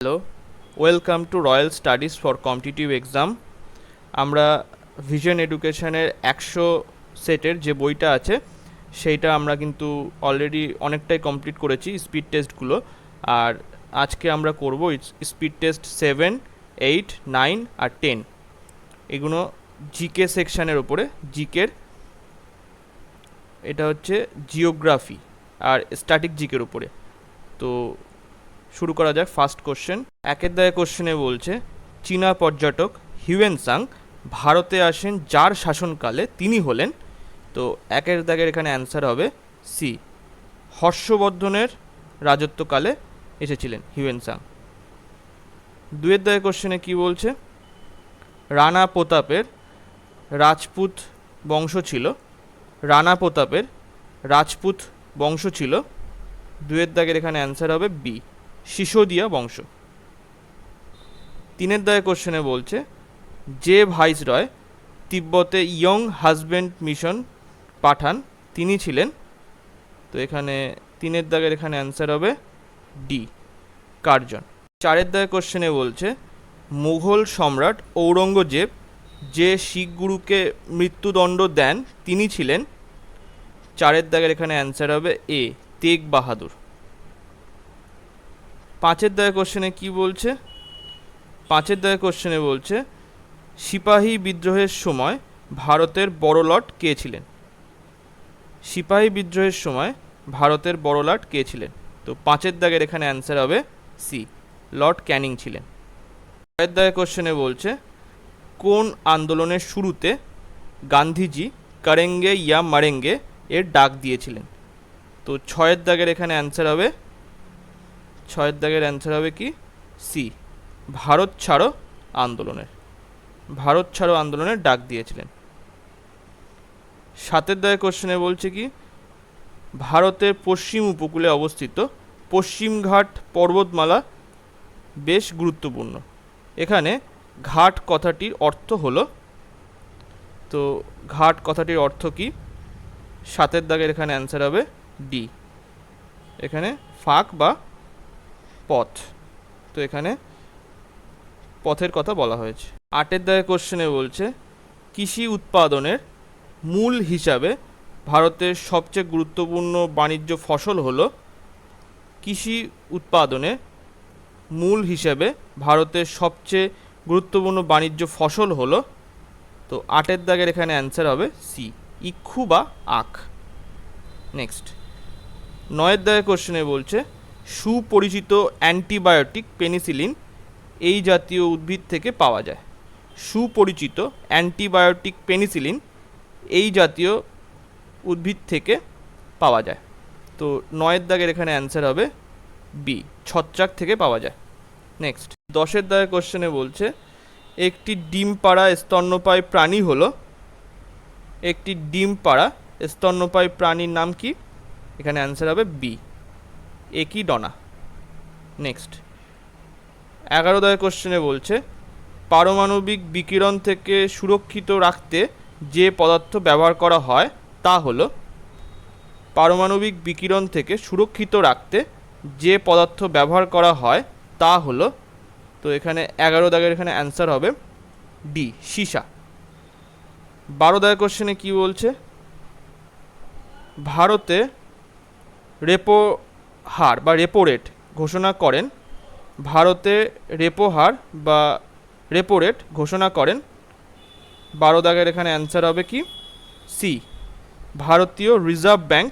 Hello, welcome to royal studies for competitive exam. আমরা vision এডুকেশনের 100 সেটের যে বইটা আছে সেইটা আমরা কিন্তু অলরেডি অনেকটাই কমপ্লিট করেছি স্পিড টেস্টগুলো। আর আজকে আমরা করব স্পিড টেস্ট 7, 8, 9 আর 10। এগুলো জিকে সেকশানের ওপরে। জিকের এটা হচ্ছে জিওগ্রাফি আর স্ট্যাটিক জিকের উপরে। তো শুরু করা যাক। ফার্স্ট কোশ্চেন, একের দাগে কোশ্চেনে বলছে চীনা পর্যটক হিউয়েন সাং ভারতে আসেন যার শাসনকালে তিনি হলেন। তো একের দাগের এখানে অ্যান্সার হবে সি, হর্ষবর্ধনের রাজত্বকালে এসেছিলেন হিউয়েন সাং। দুয়ের দাগের কোশ্চেনে কি বলছে, রানা প্রতাপের রাজপুত বংশ ছিল। রানা প্রতাপের রাজপুত বংশ ছিল। দুয়ের দাগের এখানে অ্যান্সার হবে বি, সিসোদিয়া বংশ। তিনের দাগে কোশ্চেনে বলছে যে ভাইসরয় তিব্বতে ইয়ং হাজব্যান্ড মিশন পাঠান তিনি ছিলেন। তো এখানে তিনের দাগের এখানে অ্যান্সার হবে ডি, কার্জন। চারের দাগে কোশ্চেনে বলছে মুঘল সম্রাট ঔরঙ্গজেব যে শিখ গুরুকে মৃত্যুদণ্ড দেন তিনি ছিলেন। চারের দাগের এখানে অ্যান্সার হবে এ, তেগ বাহাদুর। পাঁচের দাগে কোশ্চেনে কি বলছে, পাঁচের দাগে কোশ্চেনে বলছে সিপাহী বিদ্রোহের সময় ভারতের বড়লাট কে ছিলেন। সিপাহী বিদ্রোহের সময় ভারতের বড়লাট কে ছিলেন। তো পাঁচের দাগের এখানে অ্যান্সার হবে সি, লর্ড ক্যানিং ছিলেন। ছয়ের দাগের কোশ্চেনে বলছে কোন আন্দোলনের শুরুতে গান্ধীজি করেঙ্গে ইয়া মারেঙ্গে এর ডাক দিয়েছিলেন। তো ছয়ের দাগের এখানে অ্যান্সার হবে, ছয়ের দাগের অ্যান্সার হবে কি সি, ভারত ছাড়ো আন্দোলনের, ভারত ছাড়ো আন্দোলনের ডাক দিয়েছিলেন। সাতের দাগের কোশ্চেনে বলছে কি ভারতের পশ্চিম উপকূলে অবস্থিত পশ্চিমঘাট পর্বতমালা বেশ গুরুত্বপূর্ণ। এখানে ঘাট কথাটির অর্থ হলো, তো ঘাট কথাটির অর্থ কি, সাতের দাগের এখানে অ্যান্সার হবে ডি, এখানে ফাঁক বা পথ। তো এখানে পথের কথা বলা হয়েছে। আটের দাগের কোশ্চেনে বলছে কৃষি উৎপাদনের মূল হিসাবে ভারতের সবচেয়ে গুরুত্বপূর্ণ বাণিজ্য ফসল হলো। কৃষি উৎপাদনের মূল হিসাবে ভারতের সবচেয়ে গুরুত্বপূর্ণ বাণিজ্য ফসল হলো। তো আটের দাগের এখানে অ্যান্সার হবে সি, ইক্ষু বা আখ। নেক্সট, নয়ের দাগের কোশ্চেনে বলছে সুপরিচিত অ্যান্টিবায়োটিক পেনিসিলিন এই জাতীয় উদ্ভিদ থেকে পাওয়া যায়। সুপরিচিত অ্যান্টিবায়োটিক পেনিসিলিন এই জাতীয় উদ্ভিদ থেকে পাওয়া যায়। তো নয়ের দাগের এখানে অ্যান্সার হবে বি, ছত্রাক থেকে পাওয়া যায়। নেক্সট, দশের দাগের কোশ্চেনে বলছে একটি ডিম পাড়া স্তন্যপায়ী প্রাণী হলো। একটি ডিম পাড়া স্তন্যপায়ী প্রাণীর নাম কি, এখানে অ্যান্সার হবে বি, একিডনা। নেক্সট, 11 দাগের কোশ্চেনে বলছে পারমাণবিক বিকিরণ থেকে সুরক্ষিত রাখতে যে পদার্থ ব্যবহার করা হয় তা হলো। পারমাণবিক বিকিরণ থেকে সুরক্ষিত রাখতে যে পদার্থ ব্যবহার করা হয় তা হলো। তো এখানে 11 দাগের এখানে অ্যান্সার হবে ডি, সীসা। 12 দাগের কোশ্চেনে কি বলছে ভারতে রেপো হার বা রেপো রেট ঘোষণা করেন। ভারতে রেপো হার বা রেপো রেট ঘোষণা করেন। 12 দাগের এখানে অ্যান্সার হবে কি সি, ভারতীয় রিজার্ভ ব্যাংক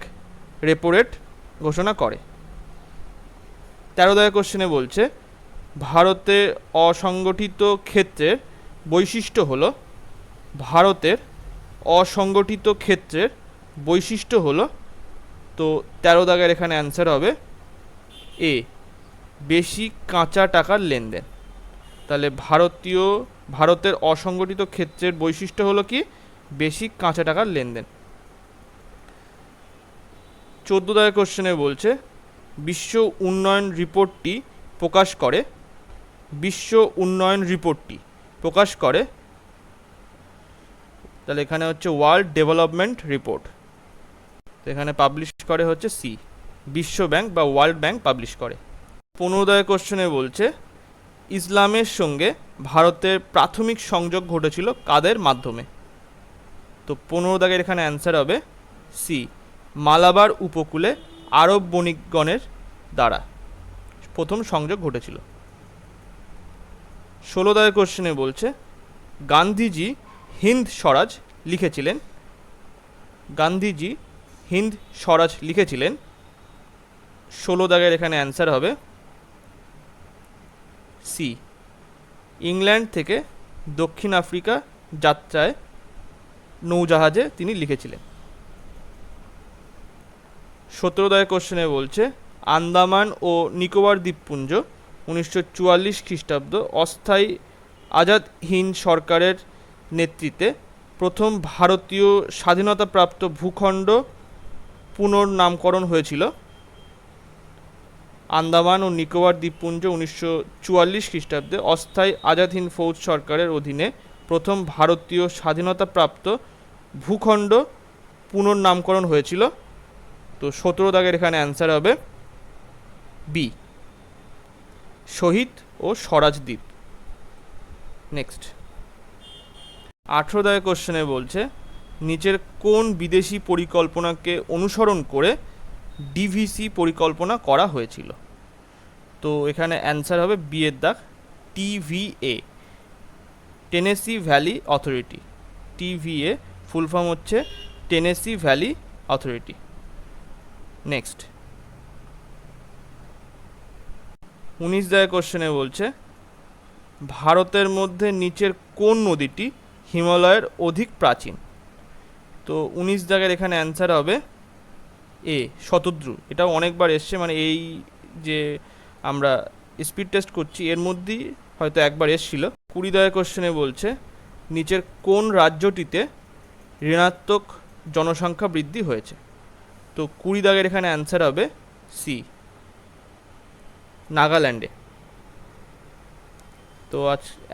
রেপো রেট ঘোষণা করে। 13 দাগের কোশ্চেনে বলছে ভারতের অসংগঠিত ক্ষেত্রের বৈশিষ্ট্য হলো। ভারতের অসংগঠিত ক্ষেত্রের বৈশিষ্ট্য হলো। তো 13 দাগের এখানে অ্যান্সার হবে এ, বেশি কাঁচা টাকার লেনদেন। তাহলে ভারতের অসংগঠিত ক্ষেত্রের বৈশিষ্ট্য হলো কি, বেশি কাঁচা টাকার লেনদেন। 14 দাগের কোশ্চেনে বলছে বিশ্ব উন্নয়ন রিপোর্টটি প্রকাশ করে। বিশ্ব উন্নয়ন রিপোর্টটি প্রকাশ করে, তাহলে এখানে হচ্ছে ওয়ার্ল্ড ডেভেলপমেন্ট রিপোর্ট। তো এখানে পাবলিশ করে হচ্ছে সি, বিশ্ব ব্যাংক বা ওয়ার্ল্ড ব্যাংক পাবলিশ করে। 15 দাগের কোশ্চেনে বলছে ইসলামের সঙ্গে ভারতের প্রাথমিক সংযোগ ঘটেছিল কাদের মাধ্যমে? তো 15 দাগের এখানে অ্যান্সার হবে সি, মালাবার উপকূলে আরব বণিকগণের দ্বারা প্রথম সংযোগ ঘটেছিল। 16 দাগের কোশ্চেনে বলছে গান্ধীজি হিন্দ স্বরাজ লিখেছিলেন। গান্ধীজি হিন্দ স্বরাজ লিখেছিলেন। 16 দাগের এখানে অ্যান্সার হবে সি, ইংল্যান্ড থেকে দক্ষিণ আফ্রিকা যাত্রায় নৌজাহাজে তিনি লিখেছিলেন। 17 দাগের কোশ্চেনে বলছে আন্দামান ও নিকোবর দ্বীপপুঞ্জ 1944 খ্রিস্টাব্দ অস্থায়ী আজাদ হিন্দ সরকারের নেতৃত্বে প্রথম ভারতীয় স্বাধীনতাপ্রাপ্ত ভূখণ্ড পুনর্নামকরণ হয়েছিল। আন্দামান ও নিকোবর দ্বীপপুঞ্জ 1944 খ্রিস্টাব্দে অস্থায়ী আজাদ হিন্দ ফৌজ সরকারের অধীনে প্রথম ভারতীয় স্বাধীনতাপ্রাপ্ত ভূখণ্ড পুনর্নামকরণ হয়েছিল। তো 17 দাগের এখানে অ্যান্সার হবে বি, শহীদ ও স্বরাজ দ্বীপ। নেক্সট 18 দাগের কোশ্চেনে বলছে নিচের কোন বিদেশি পরিকল্পনাকে অনুসরণ করে ডিভিসি পরিকল্পনা করা হয়েছিল? তো এখানে অ্যান্সার হবে বি এর দাগ, TVA, Tennessee valley authority. TVA full form হচ্ছে টেনেসি ভ্যালি অথরিটি। নেক্সট 19 দাগের কোশ্চেনে বলছে ভারতের মধ্যে নিচের কোন নদীটি হিমালয়ের অধিক প্রাচীন? তো 19 দাগের এখানে অ্যান্সার হবে এ, শতদ্রু। এটাও অনেকবার এসছে, মানে এই যে আমরা স্পিড টেস্ট করছি এর মধ্যেই হয়তো একবার এসছিল। 20 দাগের কোশ্চেনে বলছে নিচের কোন রাজ্যটিতে ঋণাত্মক জনসংখ্যা বৃদ্ধি হয়েছে? তো 20 দাগের এখানে অ্যান্সার হবে সি, নাগাল্যান্ডে। তো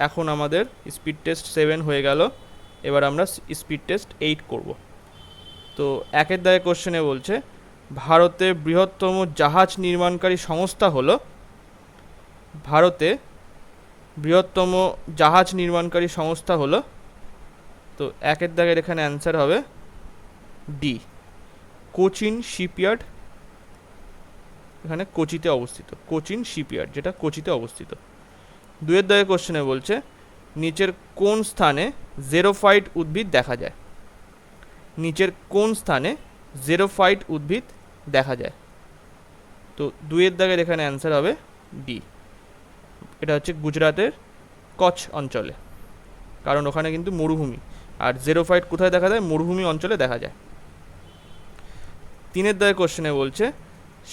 এখন আমাদের স্পিড টেস্ট 7 হয়ে গেল, এবার আমরা স্পিড টেস্ট 8 করব। তো 1 দাগের কোশ্চেনে বলছে ভারতের বৃহত্তম জাহাজ নির্মাণকারী সংস্থা হলো, ভারতে বৃহত্তম জাহাজ নির্মাণকারী সংস্থা হলো, তো 1 দাগের এখানে অ্যান্সার হবে ডি, কোচিন শিপইয়ার্ড। এখানে কোচিতে অবস্থিত, কোচিন শিপইয়ার্ড, যেটা কোচিতে অবস্থিত। 2 দাগের কোশ্চেনে বলছে নিচের কোন স্থানে জেরোফাইট উদ্ভিদ দেখা যায়? নিচের কোন স্থানে জেরোফাইট উদ্ভিদ দেখা যায়? তো 2 দাগের এখানে অ্যান্সার হবে ডি, এটা হচ্ছে গুজরাটের কচ্ছ অঞ্চলে, কারণ ওখানে কিন্তু মরুভূমি। আর জেরোফাইট কোথায় দেখা যায়? মরুভূমি অঞ্চলে দেখা যায়। 3 দাগের কোশ্চেনে বলছে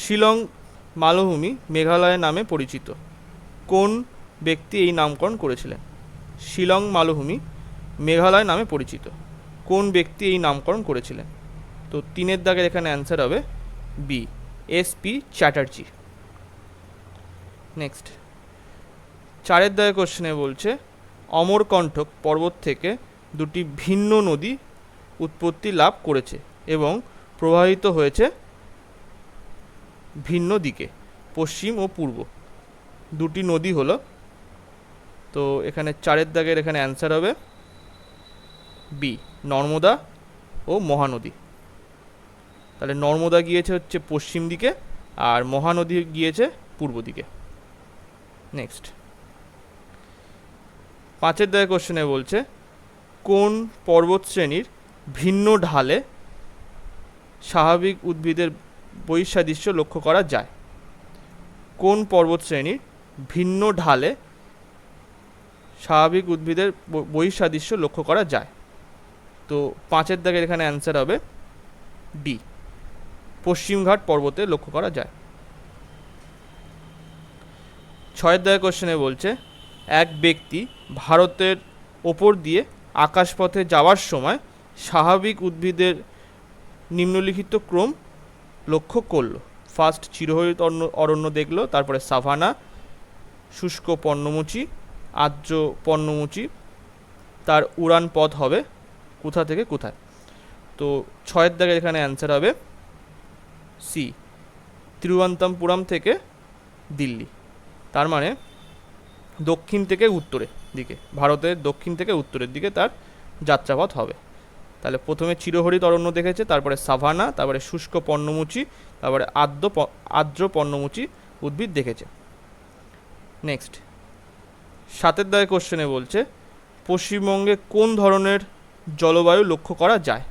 শিলং মালভূমি মেঘালয় নামে পরিচিত, কোন ব্যক্তি এই নামকরণ করেছিলেন? শিলং মালভূমি মেঘালয় নামে পরিচিত, কোন ব্যক্তি এই নামকরণ করেছিলেন? তো 3 দাগের এখানে অ্যান্সার হবে বি, এস.পি. চ্যাটার্জি। নেক্সট 4 দাগের কোশ্চেনে বলছে অমরকণ্টক পর্বত থেকে দুটি ভিন্ন নদী উৎপত্তি লাভ করেছে এবং প্রবাহিত হয়েছে ভিন্ন দিকে, পশ্চিম ও পূর্ব। দুটি নদী হলো, তো এখানে 4 দাগের এখানে অ্যান্সার হবে বি, নর্মদা ও মহানদী। তাহলে নর্মদা গিয়েছে হচ্ছে পশ্চিম দিকে আর মহানদী গিয়েছে পূর্ব দিকে। নেক্সট 5 দাগের কোশ্চেনে বলছে কোন পর্বত শ্রেণীর ভিন্ন ঢালে স্বাভাবিক উদ্ভিদের বৈসাদৃশ্য লক্ষ্য করা যায়? কোন পর্বত শ্রেণীর ভিন্ন ঢালে স্বাভাবিক উদ্ভিদের বৈসাদৃশ্য লক্ষ্য করা যায়? তো 5 দাগের এখানে অ্যান্সার হবে ডি, পশ্চিমঘাট পর্বতে লক্ষ্য করা যায়। 6 দাগের কোশ্চেনে বলছে এক ব্যক্তি ভারতের ওপর দিয়ে আকাশপথে যাওয়ার সময় স্বাভাবিক উদ্ভিদের নিম্নলিখিত ক্রম লক্ষ্য করল। ফার্স্ট চিরহরিত অরণ্য দেখলো, তারপরে সাভানা, শুষ্ক পর্ণমোচী, আর্দ্র পর্ণমোচী, তার উড়ান পথ হবে কোথা থেকে কোথায়? তো 6 দাগের এখানে অ্যান্সার হবে সি, তিরুবনন্তপুরম থেকে দিল্লি। তার মানে দক্ষিণ থেকে উত্তরের দিকে, ভারতের দক্ষিণ থেকে উত্তরের দিকে তার যাত্রাপথ হবে। তাহলে প্রথমে চিরহরিত অরণ্য দেখেছে, তারপরে সাভানা, তারপরে শুষ্ক পর্ণমোচী, তারপরে আর্দ্র পর্ণমোচী উদ্ভিদ দেখেছে। নেক্সট 7 দাগে কোশ্চেনে বলছে পশ্চিমবঙ্গে কোন ধরনের জলবায়ু লক্ষ্য করা যায়?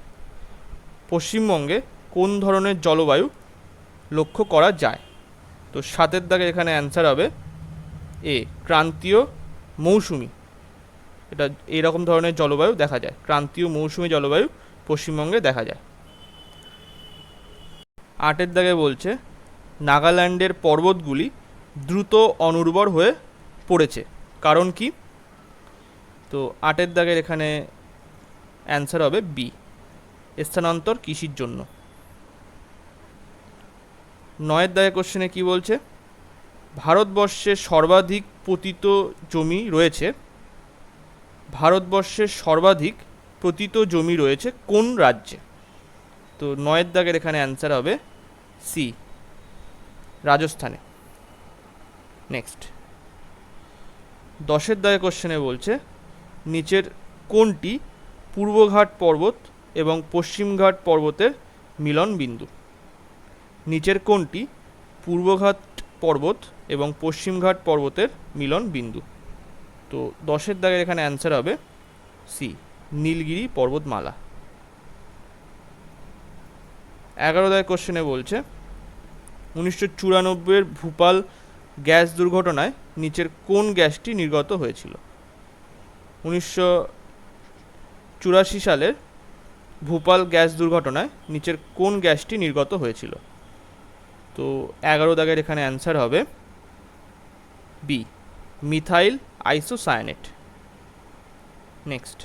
পশ্চিমবঙ্গে কোন ধরনের জলবায়ু লক্ষ্য করা যায়? তো 7 দাগে এখানে অ্যান্সার হবে এ, ক্রান্তীয় মৌসুমি। এটা এইরকম ধরনের জলবায়ু দেখা যায়, ক্রান্তীয় মৌসুমি জলবায়ু পশ্চিমবঙ্গে দেখা যায়। 8 দাগে বলছে নাগাল্যান্ডের পর্বতগুলি দ্রুত অনুর্বর হয়ে পড়েছে, কারণ কি? তো 8 দাগের এখানে অ্যান্সার হবে বি, স্থানান্তর কৃষির জন্য। 9 দাগের কোশ্চেনে কি বলছে? ভারতবর্ষে সর্বাধিক পতিত জমি রয়েছে, ভারতবর্ষের সর্বাধিক পতিত জমি রয়েছে কোন রাজ্যে? তো 9 দাগের এখানে অ্যান্সার হবে সি, রাজস্থানে। নেক্সট 10 দাগের কোশ্চেনে বলছে নিচের কোনটি পূর্বঘাট পর্বত এবং পশ্চিমঘাট পর্বতের মিলন বিন্দু? নিচের কোনটি পূর্বঘাট পর্বত এবং পশ্চিমঘাট পর্বতের মিলন বিন্দু? তো 10 দাগের এখানে অ্যান্সার হবে সি, নীলগিরি পর্বতমালা। 11 দাগের কোশ্চেনে বলছে 1994 ভোপাল গ্যাস দুর্ঘটনায় নিচের কোন গ্যাসটি নির্গত হয়েছিল? 1984 সালের ভোপাল গ্যাস দুর্ঘটনায় নিচের কোন গ্যাসটি নির্গত হয়েছিল? তো 11 দাগের এখানে অ্যান্সার হবে বি, মিথাইল আইসোসায়ানেট। নেক্সট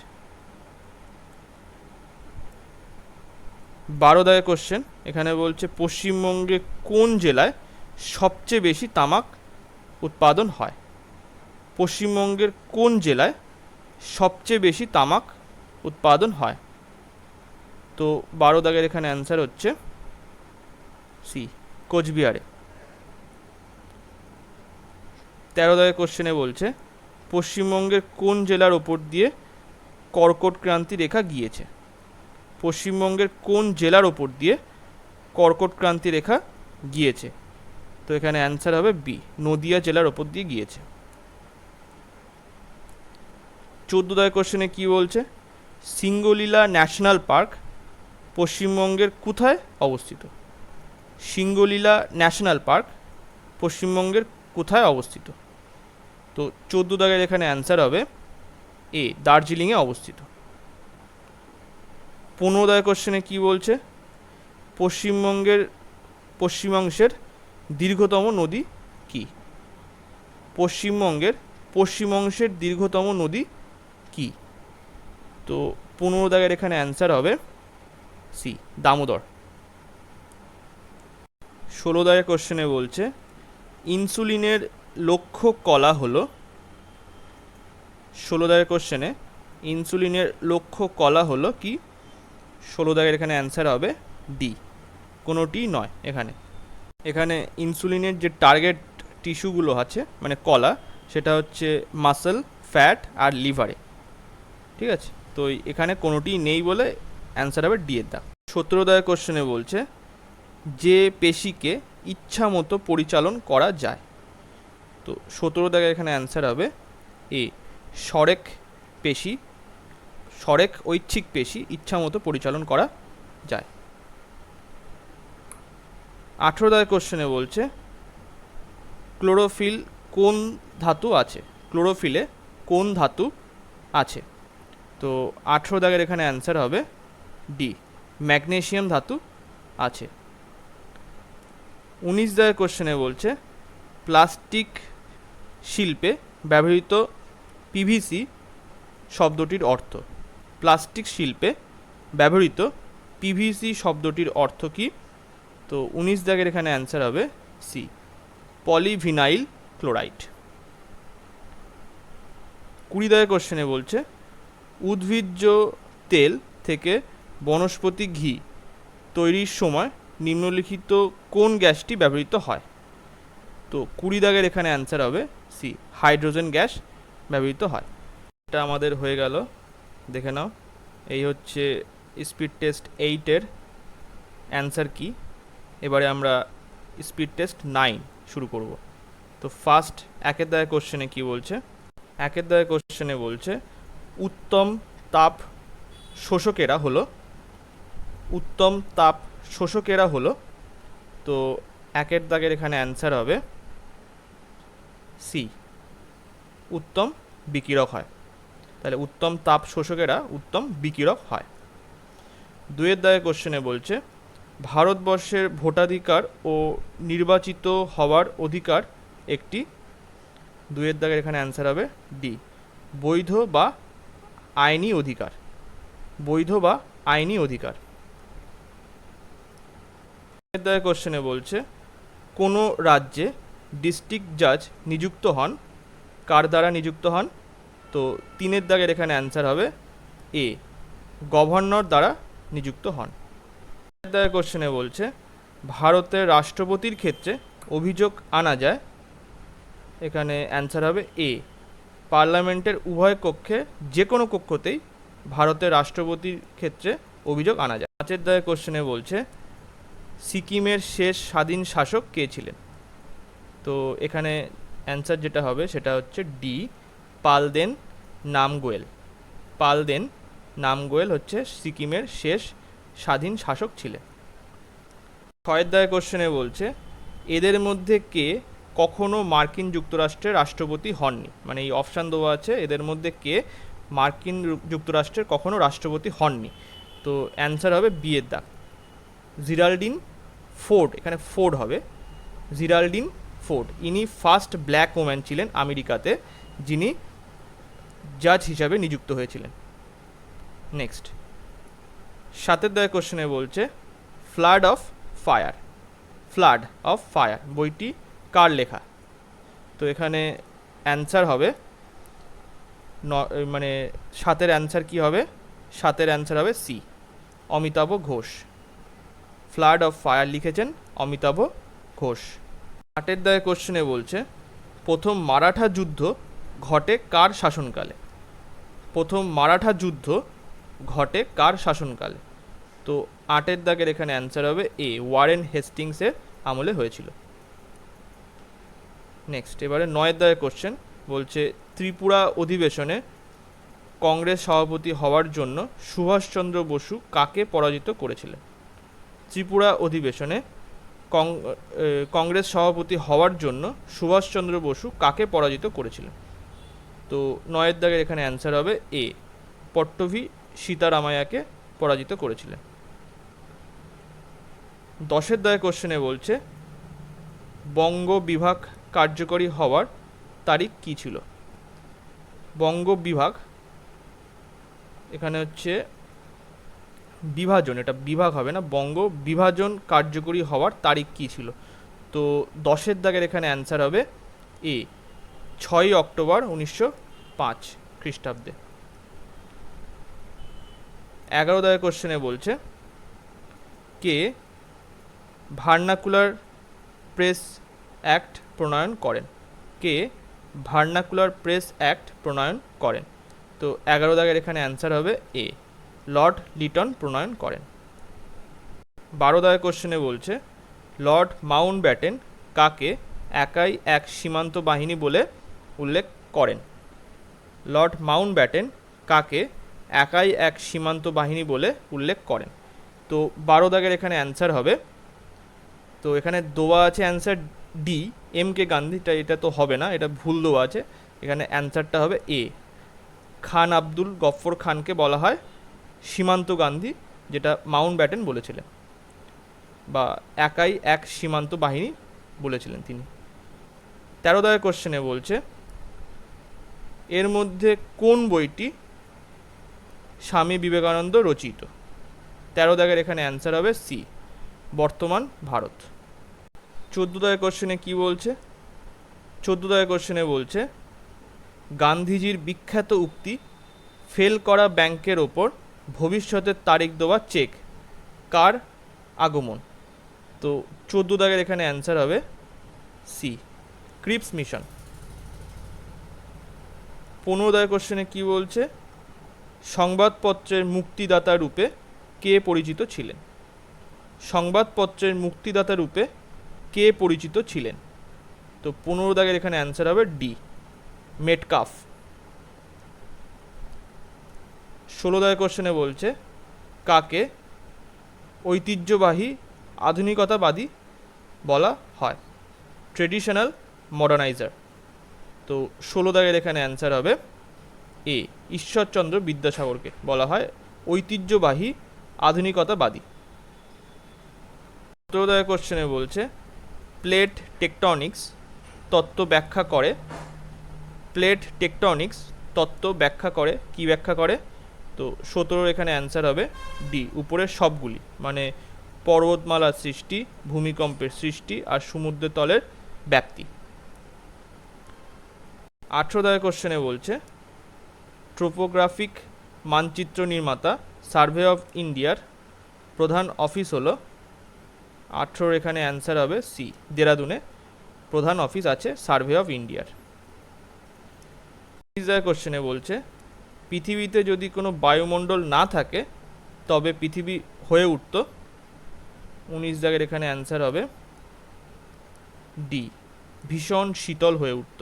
12 দাগের কোশ্চেন এখানে বলছে পশ্চিমবঙ্গে কোন জেলায় সবচেয়ে বেশি তামাক উৎপাদন হয়? পশ্চিমবঙ্গের কোন জেলায় সবচেয়ে বেশি তামাক উৎপাদন হয়? তো 12 দাগের এখানে অ্যান্সার হচ্ছে সি, কোচবিহারে। 13 দাগের কোশ্চেনে বলছে পশ্চিমবঙ্গের কোন জেলার ওপর দিয়ে কর্কট ক্রান্তি রেখা গিয়েছে? পশ্চিমবঙ্গের কোন জেলার ওপর দিয়ে কর্কট ক্রান্তি রেখা গিয়েছে? তো এখানে অ্যান্সার হবে বি, নদিয়া জেলার ওপর দিয়ে গিয়েছে। 14 দাগের কোশ্চেনে কি বলছে? সিঙ্গলীলা ন্যাশনাল পার্ক পশ্চিমবঙ্গের কোথায় অবস্থিত? সিঙ্গলীলা ন্যাশনাল পার্ক পশ্চিমবঙ্গের কোথায় অবস্থিত? তো 14 দাগের এখানে অ্যান্সার হবে এ, দার্জিলিংয়ে অবস্থিত। 15 দাগের কোশ্চেনে কি বলছে? পশ্চিমবঙ্গের পশ্চিমাংশের দীর্ঘতম নদী কি? পশ্চিমবঙ্গের পশ্চিমাংশের দীর্ঘতম নদী কি? তো 15 দাগের এখানে অ্যান্সার হবে সি, দামোদর। 16 দাগের কোশ্চেনে বলছে ইনসুলিনের লক্ষ্য কলা হলো? 16 দাগের কোশ্চেনে ইনসুলিনের লক্ষ্য কলা হলো কি? 16 দাগের এখানে অ্যান্সার হবে ডি, কোনোটি নয়। এখানে ইনসুলিনের যে টার্গেট টিস্যুগুলো আছে মানে কলা, সেটা হচ্ছে মাসল, ফ্যাট আর লিভারে। ঠিক আছে, তো এখানে কোনোটি নেই বলে অ্যান্সার হবে ডি এর দাগ। 17 দাগের কোশ্চেনে বলছে যে পেশিকে ইচ্ছা মতো পরিচালন করা যায়? তো 17 দাগের এখানে অ্যান্সার হবে এ, সরেক পেশি, সরেক ঐচ্ছিক পেশি ইচ্ছা মতো পরিচালন করা যায়। 18 দাগের কোশ্চেনে বলছে ক্লোরোফিল কোন ধাতু আছে? ক্লোরোফিলে কোন ধাতু আছে? তো 18 দাগের এখানে অ্যান্সার হবে ডি, ম্যাগনেসিয়াম ধাতু আছে। 19 দাগের কোশ্চেনে বলছে প্লাস্টিক শিল্পে ব্যবহৃত পিভিসি শব্দটির অর্থ? প্লাস্টিক শিল্পে ব্যবহৃত পিভিসি শব্দটির অর্থ কি? তো 19 দাগের এখানে অ্যান্সার হবে সি, পলিভিনাইল ক্লোরাইড। 20 দাগের কোশ্চেনে বলছে উদ্ভিজ্জ তেল থেকে বনস্পতি ঘি তৈরির সময় নিম্নলিখিত কোন গ্যাসটি ব্যবহৃত হয়? তো তো 20 দাগের এখানে অ্যান্সার হবে সি, হাইড্রোজেন গ্যাস ব্যবহৃত হয়। এটা আমাদের হয়ে গেল, দেখে নাও। এই হচ্ছে স্পিড টেস্ট 8-এর অ্যান্সার কি। এবারে আমরা স্পিড টেস্ট 9 শুরু করব। তো ফার্স্ট একের দাগের কোশ্চেনে কি বলছে, একের দাগের কোশ্চেনে বলছে উত্তম তাপ শোষকেরা হলো, উত্তম তাপ শোষকেরা হলো। তো একের দাগের এখানে অ্যান্সার হবে সি, উত্তম বিকিরক হয়। তাহলে উত্তম তাপ শোষকেরা উত্তম বিকিরক হয়। দুয়ের দাগের কোশ্চেনে বলছে ভারতবর্ষের ভোটাধিকার ও নির্বাচিত হওয়ার অধিকার একটি, দুয়ের দাগের এখানে অ্যান্সার হবে ডি, বৈধ বা আইনি অধিকার, বৈধ বা আইনি অধিকার। তিনের দাগের কোশ্চেনে বলছে কোনো রাজ্যে ডিস্ট্রিক্ট জাজ নিযুক্ত হন, কার দ্বারা নিযুক্ত হন। তো তিনের দাগের এখানে অ্যান্সার হবে এ, গভর্নর দ্বারা নিযুক্ত হন। চারের দাগের কোশ্চেনে বলছে ভারতের রাষ্ট্রপতির ক্ষেত্রে অভিযোগ আনা যায়, এখানে অ্যান্সার হবে এ, পার্লামেন্টের উভয় কক্ষে যে কোনো কক্ষতেই ভারতের রাষ্ট্রপতির ক্ষেত্রে অভিযোগ আনা যায়। পাঁচের দাগের কোশ্চেনে বলছে সিকিমের শেষ স্বাধীন শাসক কে ছিলেন। তো এখানে অ্যান্সার যেটা হবে সেটা হচ্ছে ডি, পালদেন নামগোয়েল। পালদেন নামগোয়েল হচ্ছে সিকিমের শেষ স্বাধীন শাসক ছিলেন। ছয়ের দাগের কোশ্চেনে বলছে এদের মধ্যে কে কখনো মার্কিন যুক্তরাষ্ট্রের রাষ্ট্রপতি হননি, মানে এই অপশান দেওয়া আছে এদের মধ্যে কে মার্কিন যুক্তরাষ্ট্রের কখনো রাষ্ট্রপতি হননি। তো অ্যান্সার হবে বি এর দাগ, জিরাল্ডিন ফোর্ড, এখানে ফোর্ড হবে, জিরাল্ডিন ফোর্ড। ইনি ফার্স্ট ব্ল্যাক ওম্যান ছিলেন আমেরিকাতে যিনি জাজ হিসাবে নিযুক্ত হয়েছিলেন। নেক্সট সাতের দাগের কোশ্চেনে বলছে flood of fire, flood of fire বইটি কার লেখা। তো এখানে অ্যান্সার হবে মানে সাতের অ্যান্সার কি হবে, সাতের অ্যান্সার হবে C, Amitav Ghosh. Flood of fire লিখেছেন অমিতাভ ঘোষ। আটের দাগের কোশ্চেনে বলছে প্রথম মারাঠা যুদ্ধ ঘটে কার শাসনকালে। প্রথম মারাঠা যুদ্ধ ঘটে কার শাসনকালে। তো আটের দাগের এখানে অ্যান্সার হবে এ, ওয়ারেন হেস্টিংসের আমলে হয়েছিল। নেক্সট এবারে নয়ের দাগের কোশ্চেন বলছে ত্রিপুরা অধিবেশনে কংগ্রেস সভাপতি হওয়ার জন্য সুভাষচন্দ্র বসু কাকে পরাজিত করেছিলেন। ত্রিপুরা অধিবেশনে কংগ্রেস সভাপতি হওয়ার জন্য সুভাষচন্দ্র বসু কাকে পরাজিত করেছিলেন। তো নয়ের দাগের এখানে অ্যান্সার হবে এ, পট্টভি সীতারামায়াকে পরাজিত করেছিলেন। দশের দাগের কোশ্চেনে বলছে বঙ্গ বিভাগ কার্যকরী হওয়ার তারিখ কী ছিল। বঙ্গ বিভাগ এখানে হচ্ছে বিভাজন, এটা বিভাগ হবে না, বঙ্গ বিভাজন কার্যকরী হওয়ার তারিখ কী ছিল। তো দশের দাগের এখানে অ্যান্সার হবে এ, 6ই অক্টোবর 1905 খ্রিস্টাব্দে। 11 দাগের কোশ্চেনে বলছে কে ভার্নাকুলার প্রেস অ্যাক্ট প্রণয়ন করেন, কে ভার্নাকুলার প্রেস অ্যাক্ট প্রণয়ন করেন। তো 11 দাগের এখানে অ্যান্সার হবে এ, লর্ড লিটন প্রণয়ন করেন। 12 দাগের কোশ্চেনে বলছে লর্ড মাউন্টব্যাটেন কাকে একাই এক সীমান্ত বাহিনী বলে উল্লেখ করেন। লর্ড মাউন্টব্যাটেন কাকে একাই এক সীমান্ত বাহিনী বলে উল্লেখ করেন। তো 12 দাগের এখানে অ্যান্সার হবে, তো এখানে দেওয়া আছে অ্যান্সার ডি, এম কে গান্ধীটা, এটা তো হবে না, এটা ভুল দেওয়া আছে। এখানে অ্যান্সারটা হবে এ, খান আব্দুল গফর খানকে বলা হয় সীমান্ত গান্ধী, যেটা মাউন্টব্যাটেন বলেছিলেন, বা একাই এক সীমান্ত বাহিনী বলেছিলেন তিনি। 13 দাগের কোশ্চেনে বলছে এর মধ্যে কোন বইটি স্বামী বিবেকানন্দ রচিত। 13 দাগের এখানে অ্যান্সার হবে সি, বর্তমান ভারত। 14 দাগের কোশ্চেনে কি বলছে, 14 দাগের কোশ্চেনে বলছে গান্ধীজির বিখ্যাত উক্তি ফেল করা ব্যাংকের ওপর ভবিষ্যতের তারিখ দেওয়া চেক কার আগমন। তো 14 দাগের এখানে অ্যান্সার হবে সি, ক্রিপস মিশন। 15 কোশ্চেনে কি বলছে, সংবাদপত্রের মুক্তিদাতা রূপে কে পরিচিত ছিলেন? সংবাদপত্রের মুক্তিদাতা রূপে কে পরিচিত ছিলেন? তো 15 এখানে অ্যান্সার হবে ডি, মেটকাফ। 16 কোশ্চেনে বলছে কাকে ঐতিহ্যবাহী আধুনিকতাবাদী বলা হয়? Traditional moderniser. তো 16 এখানে অ্যান্সার হবে এ, ঈশ্বরচন্দ্র বিদ্যাসাগরকে বলা হয় ঐতিহ্যবাহী আধুনিকতাবাদী। 17 কোশ্চেনে বলছে প্লেট টেকটনিক্স তত্ত্ব ব্যাখ্যা করে। প্লেট টেকটনিক্স তত্ত্ব ব্যাখ্যা করে, কি ব্যাখ্যা করে? তো 17 এখানে অ্যান্সার হবে ডি, উপরের সবগুলি, মানে পর্বতমালার সৃষ্টি, ভূমিকম্পের সৃষ্টি আর সমুদ্রের তলের ব্যাপ্তি। 18 কোশ্চেনে বলছে ট্রোপোগ্রাফিক মানচিত্র নির্মাতা সার্ভে অফ ইন্ডিয়ার প্রধান অফিস হলো? 18 এখানে অ্যান্সার হবে সি, দেরাদুনে প্রধান অফিস আছে সার্ভে অফ ইন্ডিয়ার। 19 কোশ্চেনে বলছে পৃথিবীতে যদি কোনো বায়ুমণ্ডল না থাকে তবে পৃথিবী হয়ে উঠত? 19 এখানে অ্যান্সার হবে ডি, ভীষণ শীতল হয়ে উঠত।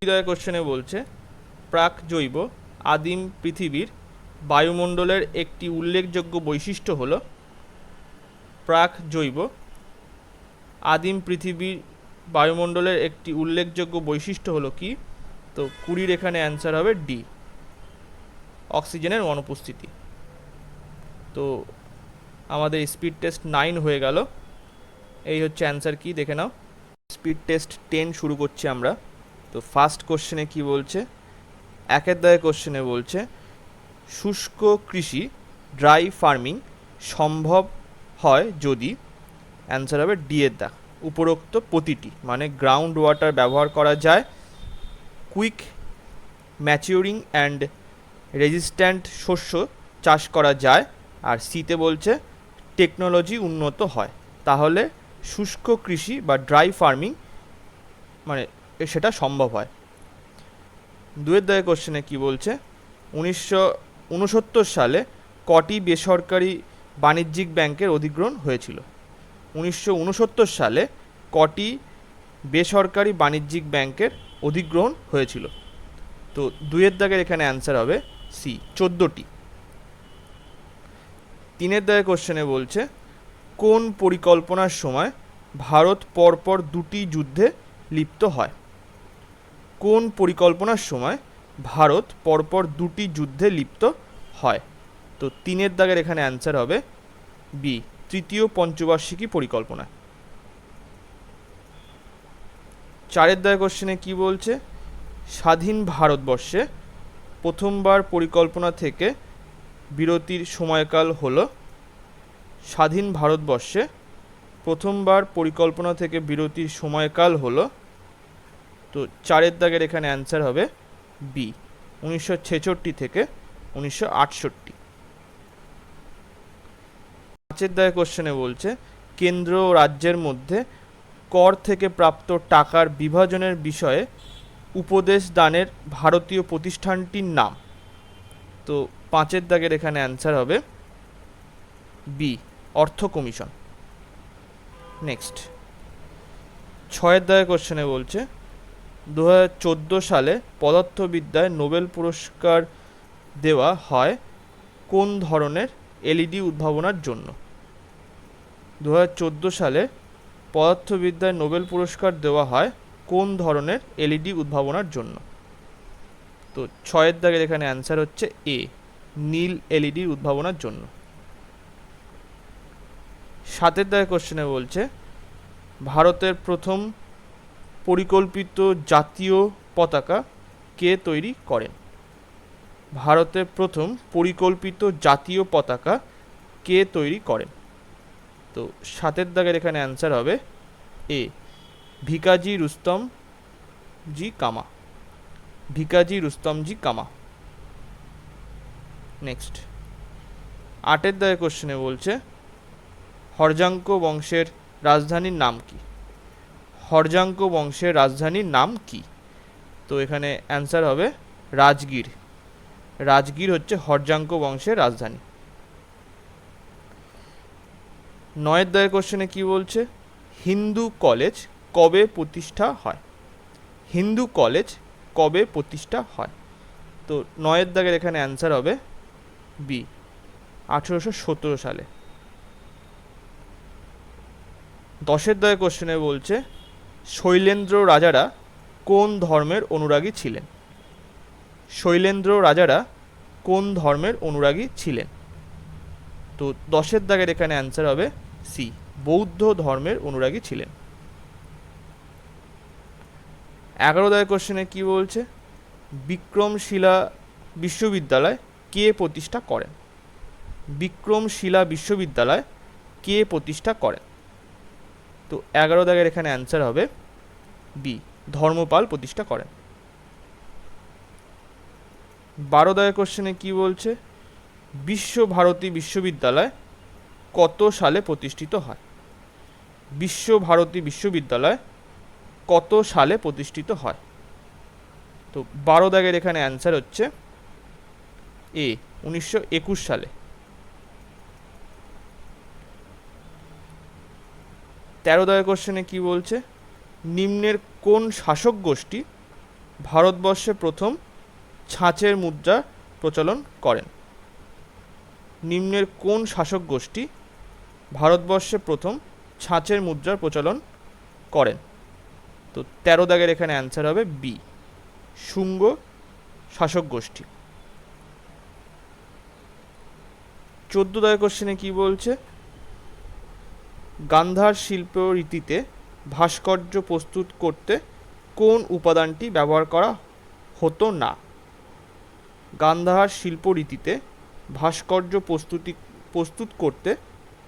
20 কোশ্চেনে বলছে প্রাক জৈব আদিম পৃথিবীর বায়ুমণ্ডলের একটি উল্লেখযোগ্য বৈশিষ্ট্য হল? প্রাক জৈব আদিম পৃথিবীর বায়ুমণ্ডলের একটি উল্লেখযোগ্য বৈশিষ্ট্য হলো কি? তো 20 এখানে অ্যান্সার হবে ডি, অক্সিজেনের অনুপস্থিতি। তো আমাদের স্পিড টেস্ট 9 হয়ে গেল। এই হচ্ছে অ্যান্সার কি দেখে নাও। স্পিড টেস্ট 10 শুরু করছি আমরা। তো ফার্স্ট কোশ্চেনে কি বলছে, 1 কোশ্চেনে বলছে শুষ্ক কৃষি ড্রাই ফার্মিং সম্ভব হয় যদি? অ্যান্সার হবে ডি এর দাগ, উপরোক্ত প্রতিটি, মানে গ্রাউন্ড ওয়াটার ব্যবহার করা যায়, কুইক ম্যাচিউরিং অ্যান্ড রেজিস্ট্যান্ট শস্য চাষ করা যায়, আর সিতে বলছে টেকনোলজি উন্নত হয়, তাহলে শুষ্ক কৃষি বা ড্রাই ফার্মিং মানে সেটা সম্ভব হয়। 2 কোশ্চেনে কি বলছে 1969 সালে কটি বেসরকারি বাণিজ্যিক ব্যাংকের অধিগ্রহণ হয়েছিল? 1969 সালে কটি বেসরকারি বাণিজ্যিক ব্যাংকের অধিগ্রহণ হয়েছিল? তো 2 এখানে অ্যান্সার হবে সি, 14টি। 3 কোশ্চেনে বলছে কোন পরিকল্পনার সময় ভারত পরপর 2টি যুদ্ধে লিপ্ত হয়? কোন পরিকল্পনার সময় ভারত পরপর 2টি যুদ্ধে লিপ্ত হয়? তো 3 এখানে অ্যান্সার হবে বি, তৃতীয় পঞ্চবার্ষিকী পরিকল্পনা। 4 কোশ্চেনে কি বলছে স্বাধীন ভারতবর্ষে প্রথমবার পরিকল্পনা থেকে বিরতির সময়কাল হলো? স্বাধীন ভারতবর্ষে প্রথমবার পরিকল্পনা থেকে বিরতির সময়কাল হলো? তো 4 এখানে অ্যান্সার হবে বি, 1966 থেকে 1968। 5 কোশ্চেনে বলছে কেন্দ্র ও রাজ্যের মধ্যে কর থেকে প্রাপ্ত টাকার বিভাজনের বিষয়ে উপদেশ দানের ভারতীয় প্রতিষ্ঠানটির নাম? তো 5 এখানে অ্যান্সার হবে বি, অর্থ কমিশন। নেক্সট 6 কোশ্চেনে বলছে 2014 সালে পদার্থবিদ্যায় নোবেল পুরস্কার দেওয়া হয় কোন ধরনের এলইডি উদ্ভাবনার জন্য? 2014 সালে পদার্থবিদ্যায় নোবেল পুরস্কার দেওয়া হয় কোন ধরনের এলইডি উদ্ভাবনার জন্য? তো 6 এখানে অ্যান্সার হচ্ছে এ, নীল এলইডি উদ্ভাবনার জন্য। 7 কোশ্চেনে বলছে ভারতের প্রথম পরিকল্পিত জাতীয় পতাকা কে তৈরি করেন? ভারতের প্রথম পরিকল্পিত জাতীয় পতাকা কে তৈরি করেন? তো 7 এখানে অ্যান্সার হবে এ, ভিকাজি রুস্তম জি কামা। ভিকাজি রুস্তম জি কামা। নেক্সট 8 কোশ্চেনে বলছে হরজাঙ্ক বংশের রাজধানীর নাম কি? হর্যাঙ্ক বংশের রাজধানীর নাম কি? তো এখানে অ্যান্সার হবে রাজগীর। রাজগীর হচ্ছে হর্যাঙ্ক বংশের রাজধানী। 9 দাগের কোশ্চেনে কি বলছে? হিন্দু কলেজ কবে প্রতিষ্ঠা হয়? হিন্দু কলেজ কবে প্রতিষ্ঠা হয়? তো 9 দাগের এখানে অ্যান্সার হবে বি, 1817 সালে। 10 দাগের কোশ্চেনে বলছে শৈলেন্দ্র রাজারা কোন ধর্মের অনুরাগী ছিলেন? শৈলেন্দ্র রাজারা কোন ধর্মের অনুরাগী ছিলেন? তো 10 দাগের এখানে অ্যান্সার হবে সি, বৌদ্ধ ধর্মের অনুরাগী ছিলেন। 11 দাগের কোশ্চেনে কি বলছে? বিক্রমশিলা বিশ্ববিদ্যালয় কে প্রতিষ্ঠা করেন? বিক্রমশিলা বিশ্ববিদ্যালয় কে প্রতিষ্ঠা করেন? তো 11 দাগের এখানে অ্যান্সার হবে বি, ধর্মপাল প্রতিষ্ঠা করেন। 12 দাগের কোশ্চেনে কি বলছে? বিশ্বভারতী বিশ্ববিদ্যালয় কত সালে প্রতিষ্ঠিত হয়? বিশ্বভারতী বিশ্ববিদ্যালয় কত সালে প্রতিষ্ঠিত হয়? তো 12 দাগের এখানে অ্যান্সার হচ্ছে এ, 1921 সালে। 13 দাগের কোশ্চেনে কি বলছে? নিম্নের কোন শাসক গোষ্ঠী ভারতবর্ষে প্রথম ছাঁচের মুদ্রা প্রচলন করেন? নিম্নের কোন শাসক গোষ্ঠী ভারতবর্ষে প্রথম ছাঁচের মুদ্রার প্রচলন করেন? তো 13 দাগের এখানে অ্যান্সার হবে বি, শুঙ্গ শাসক গোষ্ঠী। 14 দাগের কোশ্চেনে কি বলছে? গান্ধার শিল্প রীতিতে ভাস্কর্য প্রস্তুত করতে কোন উপাদানটি ব্যবহার করা হতো না? গান্ধার শিল্প রীতিতে ভাস্কর্য প্রস্তুত করতে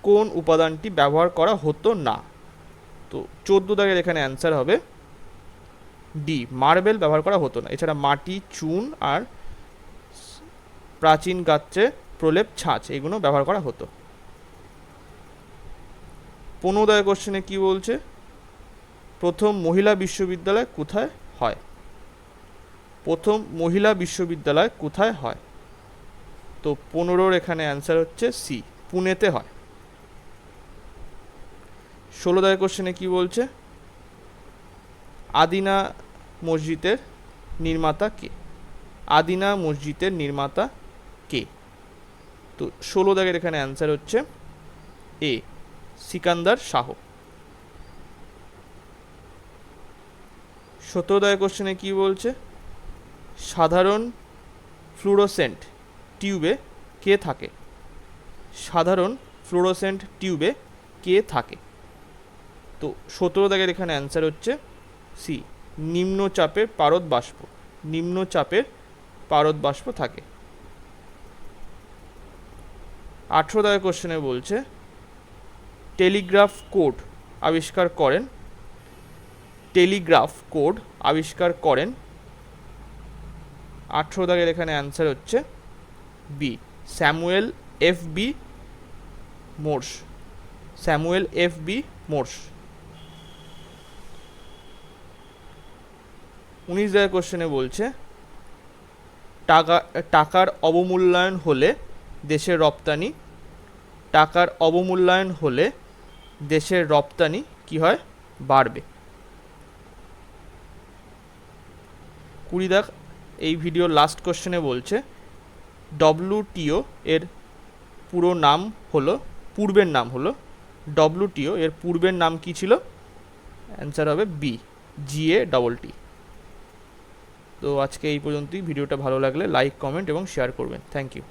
কোন উপাদানটি ব্যবহার করা হতো না? তো 14 দাগের এখানে অ্যান্সার হবে ডি, মার্বেল ব্যবহার করা হতো না। এছাড়া মাটি, চুন আর প্রাচীন গাত্রে প্রলেপ ছাঁচ এগুলো ব্যবহার করা হতো। 15 দাগের কোশ্চেনে কি বলছে? প্রথম মহিলা বিশ্ববিদ্যালয় কোথায় হয়? প্রথম মহিলা বিশ্ববিদ্যালয় কোথায় হয়? তো 15-র এখানে অ্যান্সার হচ্ছে সি, পুনেতে হয়। 16 দাগের কোশ্চেনে কি বলছে? আদিনা মসজিদের নির্মাতা কে? আদিনা মসজিদের নির্মাতা কে? তো 16 দাগের এখানে অ্যান্সার হচ্ছে এ, সিকান্দার শাহ। 17 দাগের কোশ্চেনে কি বলছে? সাধারণ ফ্লুরোসেন্ট টিউবে কে থাকে? সাধারণ ফ্লুরোসেন্ট টিউবে কে থাকে? তো 17 দাগের এখানে অ্যান্সার হচ্ছে সি, নিম্নচাপের পারদ বাষ্প। নিম্নচাপের পারদ বাষ্প থাকে। 18 দাগের কোশ্চেনে বলছে টেলিগ্রাফ কোড আবিষ্কার করেন? টেলিগ্রাফ কোড আবিষ্কার করেন? 18 দাগের এখানে অ্যান্সার হচ্ছে B, Samuel F B Morse. Samuel F B Morse. 19 দাগের কোশ্চেনে বলছে টাকার অবমূল্যায়ন হলে দেশের রপ্তানি, টাকার অবমূল্যায়ন হলে দেশের রপ্তানি কি হয়? বাড়বে। 20 দাগ এই ভিডিওর লাস্ট কোশ্চেনে বলছে ডব্লিউটিও এর পুরো নাম হলো, পূর্বের নাম হলো ডব্লিউটিও এর পূর্বের নাম কি ছিল? অ্যান্সার হবে বি, GATT। তো আজকে এই পর্যন্তই। ভিডিওটা ভালো লাগলে লাইক, কমেন্ট এবং শেয়ার করবেন। Thank you.